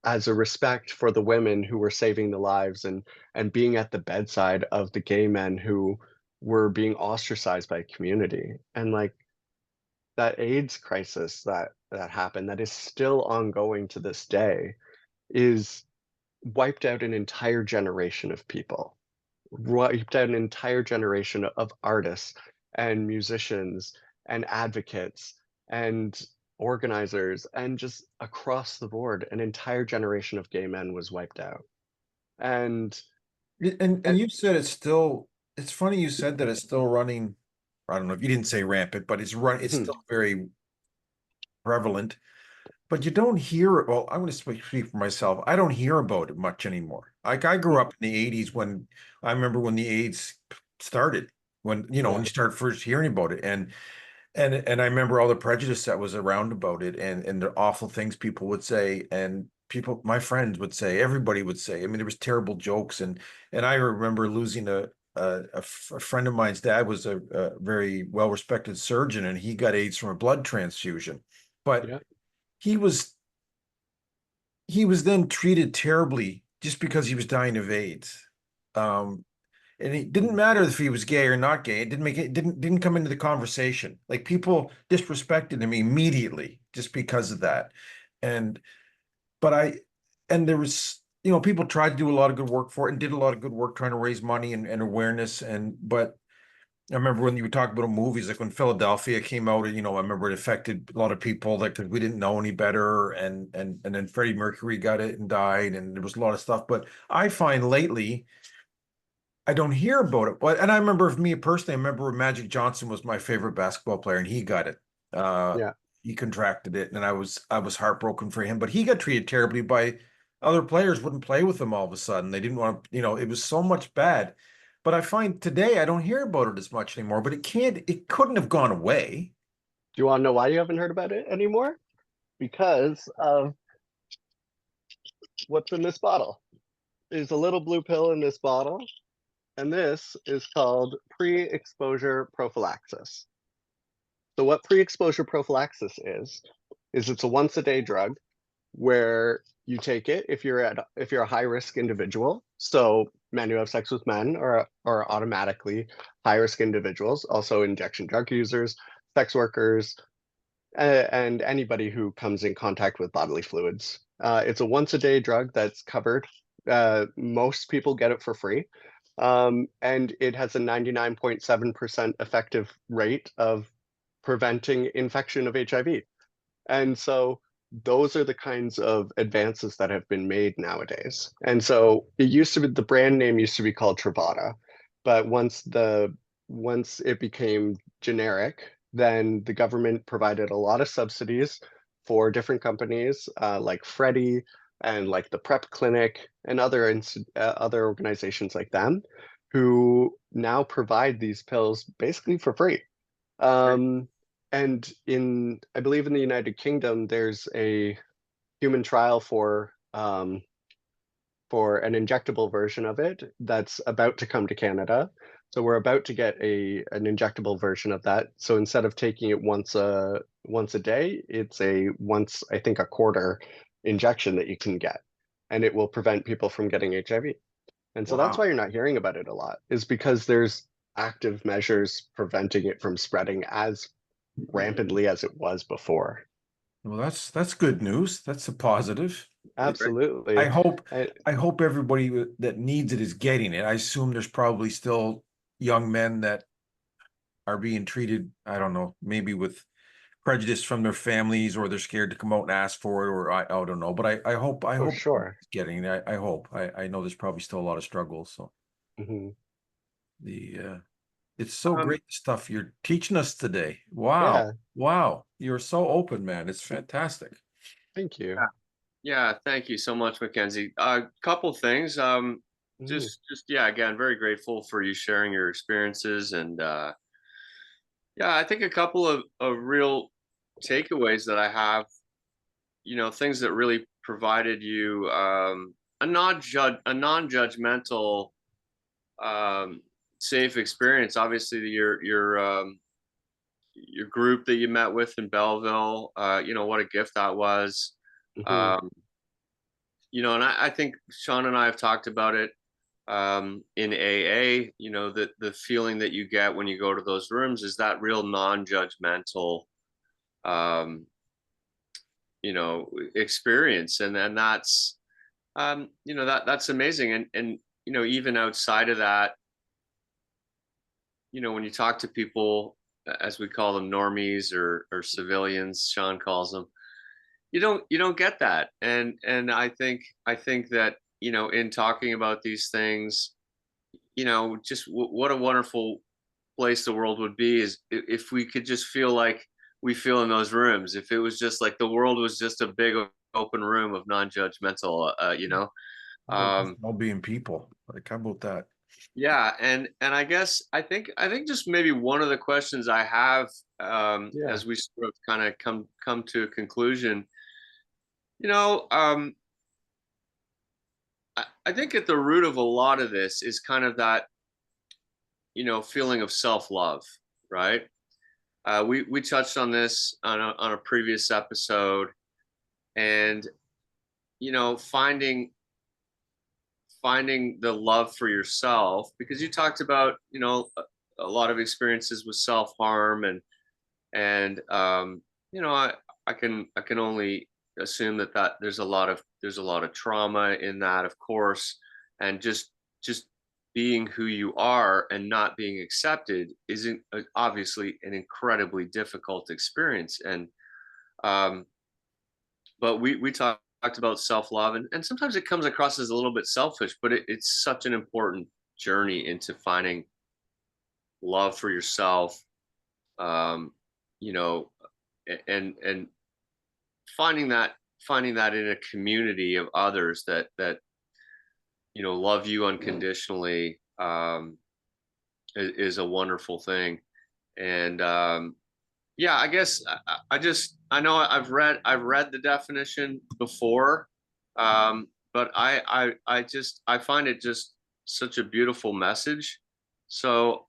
as a respect for the women who were saving the lives and being at the bedside of the gay men who were being ostracized by community. And like that AIDS crisis that happened, that is still ongoing to this day, is wiped out an entire generation of people, wiped out an entire generation of artists and musicians and advocates and organizers, and just across the board, an entire generation of gay men was wiped out. And, And you said it's still, it's funny you said that it's still running. I don't know if you didn't say rampant, but it's mhm, still very prevalent. But you don't hear it. Well, I'm going to speak for myself. I don't hear about it much anymore. Like I grew mm, up in the 80s when I remember when the AIDS started, when when yeah, you start first hearing about it. And I remember all the prejudice that was around about it and the awful things people would say and people my friends would say, everybody would say. I mean, there was terrible jokes and I remember losing a friend of mine's dad was a very well-respected surgeon and he got AIDS from a blood transfusion. But yeah, he was he was then treated terribly just because he was dying of AIDS. Um, and it didn't mm. matter if he was gay or not gay. It didn't make it didn't come into the conversation. Like people disrespected him immediately just because of that. And but I and there was people tried to do a lot of good work for it and did a lot of good work trying to raise money and awareness and but I remember when you were talking about movies, like when Philadelphia came out, I remember it affected a lot of people, like 'cause we didn't know any better, and then Freddie Mercury got it and died, and there was a lot of stuff. But I find lately I don't hear about it. But and I remember for me personally, I remember Magic Johnson was my favorite basketball player, and he got it. Uh, Yeah. he contracted it, and I was heartbroken for him. But he got treated terribly by other players. Wouldn't play with him all of a sudden. They didn't want to. It was so much bad. But I find today I don't hear about it as much anymore. But it can't. It couldn't have gone away. Do you want to know why you haven't heard about it anymore? Because of what's in this bottle. There's a little blue pill in this bottle, and this is called pre-exposure prophylaxis. So what pre-exposure prophylaxis is it's a once a day drug where you take it if you're a high risk individual. So men who have sex with men are automatically high risk individuals, also injection drug users, sex workers, and anybody who comes in contact with bodily fluids. It's a once a day drug that's covered. Most people get it for free. And it has a 99.7% effective rate of preventing infection of HIV. And so those are the kinds of advances that have been made nowadays. And so it used to be the brand name used to be called Truvada, but once it became generic, then the government provided a lot of subsidies for different companies like Freddie and like the PrEP Clinic and other organizations like them, who now provide these pills basically for free. Great. Um, and I believe in the United Kingdom, there's a human trial for an injectable version of it that's about to come to Canada. So we're about to get an injectable version of that. So instead of taking it once a day, it's a once, I think, a quarter injection that you can get, and it will prevent people from getting HIV. And so that's Wow. why you're not hearing about it a lot, is because there's active measures preventing it from spreading as rampantly as it was before. Well, that's good news. That's a positive. Great. I Absolutely. hope I, I hope everybody that needs it is getting it. I assume there's probably still young men that are being treated, I don't know, maybe with prejudice from their families or they're scared to come out and ask for it or I don't know. But I for hope sure. it's getting it. I hope. I know there's probably still a lot of struggles. So Mhm. the it's so Um, great the stuff you're teaching us today. Wow. Yeah, Wow. You're so open, man. It's fantastic. thank you. yeah, yeah. Thank you so much, Mackenzie. Couple things. Mhm. Yeah. Again, very grateful for you sharing your experiences, and yeah, I think a couple of real takeaways that I have. Things that really provided you a non-judgmental, um, safe experience. Obviously, your group that you met with in Belleville. What a gift that was. Mhm. Um, you know, and I think Sean and I have talked about it in AA, you know, the feeling that you get when you go to those rooms is that real non-judgmental, um, you know, experience. And that's, you know, that's amazing. And, you know, even outside of that, you know, when you talk to people, as we call them, normies or civilians, Sean calls them, you don't get that. And I think that, you know, in talking about these things, you know, just what a wonderful place the world would be is if we could just feel like we feel in those rooms. If it was just like the world was just a big open room of non-judgmental, you know. Well, just Um, all being people. Like, how about that? yeah, and I think just maybe one of the questions I have, Yeah. as we sort of kind of come to a conclusion, you know, I think at the root of a lot of this is kind of that, you know, feeling of self-love, right? We touched on this on a previous episode, and you know, finding the love for yourself, because you talked about, you know, a lot of experiences with self-harm, and you know, I can only assume that there's a lot of trauma in that, of course, and just being who you are and not being accepted isn't obviously an incredibly difficult experience. And um but we talked about self-love, and sometimes it comes across as a little bit selfish, but it's such an important journey into finding love for yourself, um you know, and finding that in a community of others that, you know, love you unconditionally, is a wonderful thing. And yeah, I guess I know I've read the definition before, but I find it just such a beautiful message. So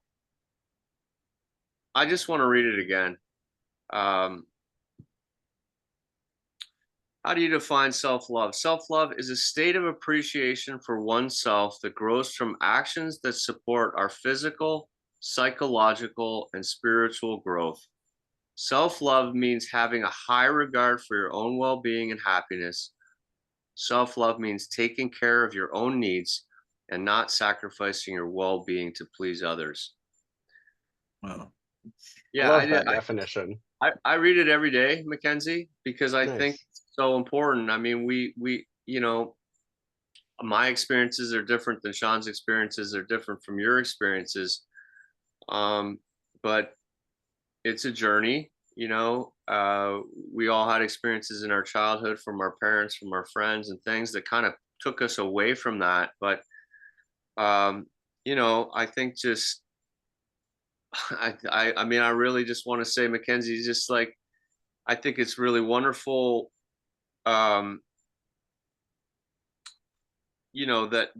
I just want to read it again. Um, how do you define self-love? Self-love is a state of appreciation for oneself that grows from actions that support our physical, psychological, and spiritual growth. Self-love means having a high regard for your own well-being and happiness. Self-love means taking care of your own needs and not sacrificing your well-being to please others. Wow. I Yeah, love that definition. I read it every day, Mackenzie, because I think Nice. it's so important. I mean, we you know, my experiences are different than Sean's experiences. They're different from your experiences. Um, but it's a journey, you know. We all had experiences in our childhood from our parents, from our friends, and things that kind of took us away from that. But um, you know, I think just I mean, I really just want to say, Mackenzie, just like I think it's really wonderful, um, you know, that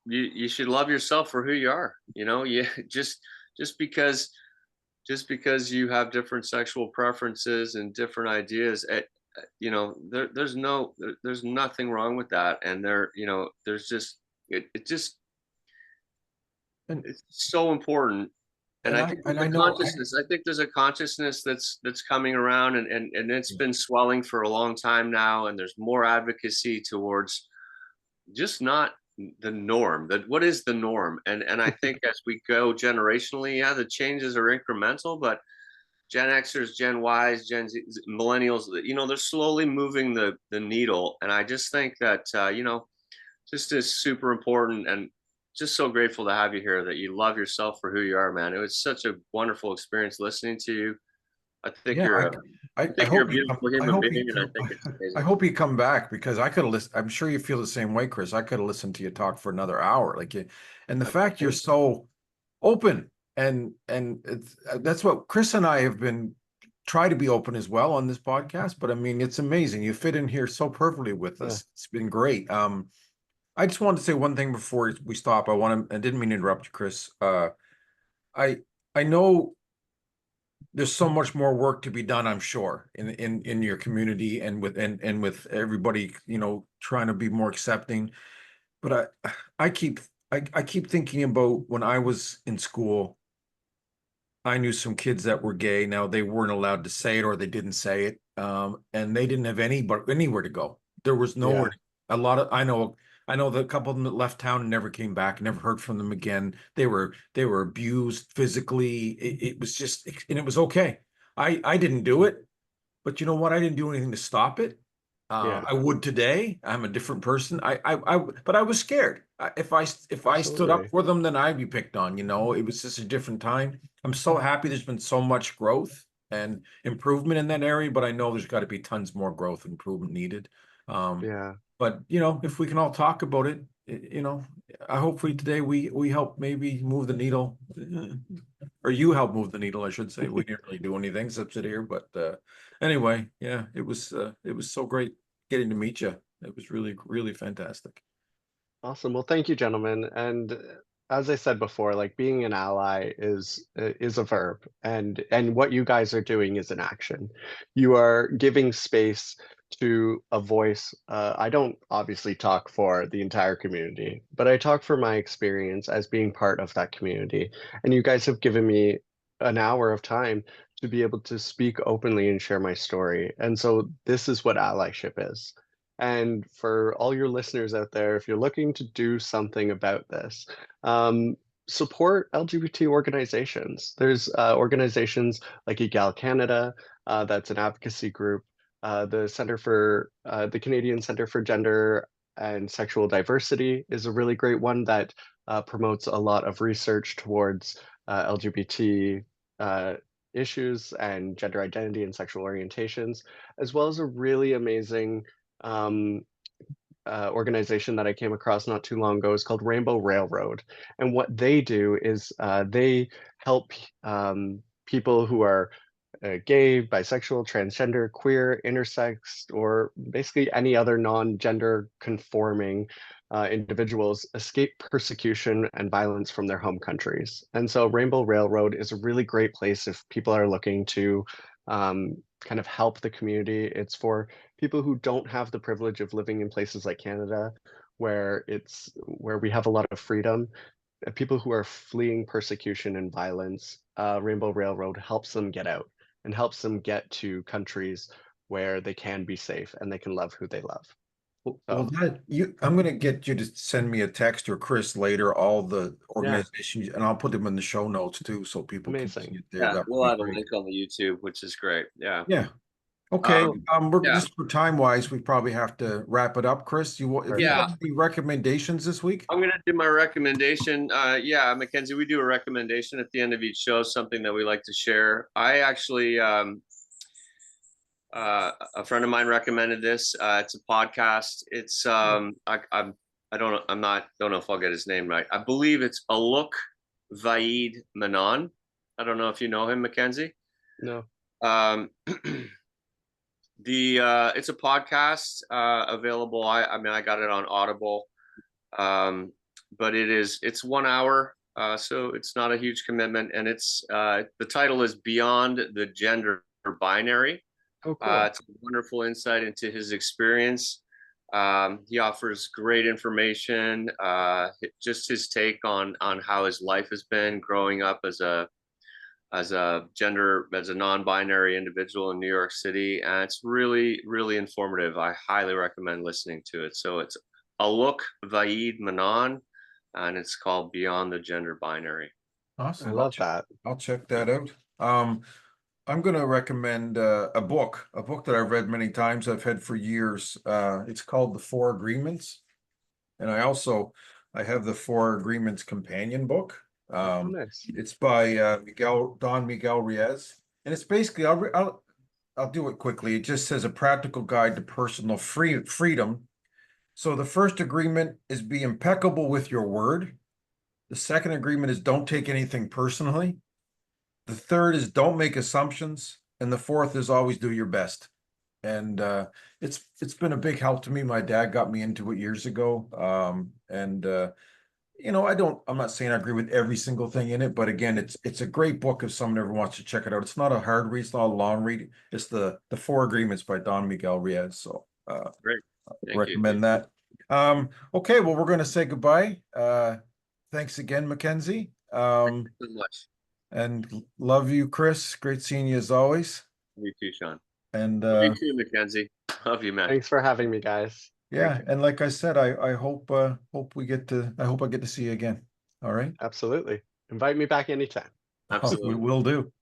you should love yourself for who you are. You know, you just because just because you have different sexual preferences and different ideas, you know, there's nothing wrong with that. And there, you know, there's just it just And it's so important. And I think and there's I a know consciousness. I think there's a consciousness that's coming around, and it's been swelling for a long time now. And there's more advocacy towards just not the norm. That what is the norm? And I think as we go generationally, yeah, the changes are incremental, but Gen Xers, Gen Ys, Gen Z, millennials, you know, they're slowly moving the needle. And I just think that you know, just is super important, and just so grateful to have you here, that you love yourself for who you are, man. It was such a wonderful experience listening to you. I think yeah, I think you're a beautiful human being, and I think it's I amazing. hope you come back, because I could have listened. I'm sure you feel the same way, Chris. I could have listened to you talk for another hour. Like you, and the fact you're so open, and that's what Chris and I have been try to be open as well on this podcast. But I mean, it's amazing. You fit in here so perfectly with Yeah. us. It's been great. I just wanted to say one thing before we stop. I didn't mean to interrupt you, Chris. I know there's so much more work to be done, I'm sure, in your community and with everybody, trying to be more accepting. But I keep I keep thinking about when I was in school. I knew some kids that were gay. Now they weren't allowed to say it or they didn't say it. And they didn't have anywhere to go. There was nowhere. Yeah, A lot of I know the couple of them that left town and never came back, never heard from them again. They were abused physically. It was just and it was okay. I didn't do it, but you know what? I didn't do anything to stop it. yeah, I would today. I'm a different person. But I was scared. If I stood up absolutely. for them, then I'd be picked on. It was just a different time. I'm so happy there's been so much growth and improvement in that area, but I know there's got to be tons more growth and improvement needed. Um, Yeah. but if we can all talk about it, I hopefully today we help maybe move the needle, or you help move the needle, I should say. We didn't really do anything except sit here, but anyway, yeah, it was so great getting to meet you. It was really, really fantastic. Awesome. Well, thank you, gentlemen. And as I said before, like being an ally is a verb, and what you guys are doing is an action. You are giving space to a voice. I don't obviously talk for the entire community, but I talk for my experience as being part of that community. And you guys have given me an hour of time to be able to speak openly and share my story. And so this is what allyship is. And for all your listeners out there, if you're looking to do something about this, um, support LGBT organizations. There's organizations like Egal Canada, that's an advocacy group. The Canadian Center for Gender and Sexual Diversity is a really great one that promotes a lot of research towards LGBT issues and gender identity and sexual orientations, as well as a really amazing um, organization that I came across not too long ago is called Rainbow Railroad. And what they do is they help people who are gay, bisexual, transgender, queer, intersex, or basically any other non-gender conforming individuals escape persecution and violence from their home countries. And so Rainbow Railroad is a really great place if people are looking to kind of help the community. It's for people who don't have the privilege of living in places like Canada, where we have a lot of freedom. People who are fleeing persecution and violence, Rainbow Railroad helps them get out and helps them get to countries where they can be safe and they can love who they love. Well, So I'm gonna get you to send me a text or Chris later, all the yeah, organizations, and I'll put them in the show notes too, so people can see amazing. it there. Yeah, That would we'll be have a great. link on the YouTube, which is great. Yeah. Yeah. Okay. Um, We're yeah. just for time wise, we probably have to wrap it up. Chris, if you Perfect. Yeah. got any recommendations this week? I'm gonna do my recommendation. Yeah, Mackenzie, we do a recommendation at the end of each show, something that we like to share. I actually a friend of mine recommended this. It's a podcast. It's I don't know, don't know if I'll get his name right. I believe it's Alok Vaid Manan. I don't know if you know him, Mackenzie. No. Um, it's a podcast available. I mean I got it on Audible. But it's 1 hour, so it's not a huge commitment, and it's the title is Beyond the Gender Binary. Oh, cool. It's a wonderful insight into his experience. He offers great information, just his take on how his life has been growing up as a non-binary individual in New York City, and it's really, really informative. I highly recommend listening to it. So it's Alok Vaid Manan, and it's called Beyond the Gender Binary. I Awesome. love that. I'll check that out. I'm going to recommend a book that I've read many times. I've had for years. It's called The Four Agreements, and I have the Four Agreements companion book. Oh, nice. It's by Don Miguel Ruiz, and it's basically I'll do it quickly. It just says a practical guide to personal freedom. So the first agreement is be impeccable with your word. The second agreement is don't take anything personally. The third is don't make assumptions, and the fourth is always do your best. And it's been a big help to me. My dad got me into it years ago, and you know, I'm not saying I agree with every single thing in it, but again, it's a great book if someone ever wants to check it out. It's not a hard read, it's not a long read. It's the Four Agreements by Don Miguel Ruiz. So Great. Thank you. recommend that. Okay, well, we're gonna say goodbye. Thanks again, Mackenzie. Thank you so much. And love you, Chris. Great seeing you as always. You too, Sean. And Love you too, Mackenzie. Love you, man. Thanks for having me, guys. yeah, and like I said, I hope I get to see you again. All right. Absolutely. Invite me back anytime. Absolutely. We will do.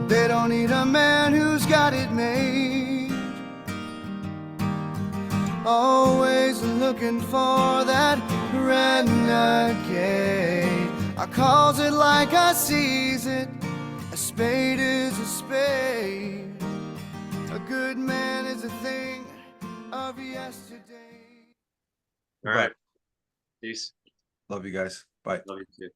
They don't need a man who's got it made. Always looking for that renegade. I calls it like I sees it. A spade is a spade. A good man is a thing of yesterday. All right. Peace. Love you guys. Bye. Love you too.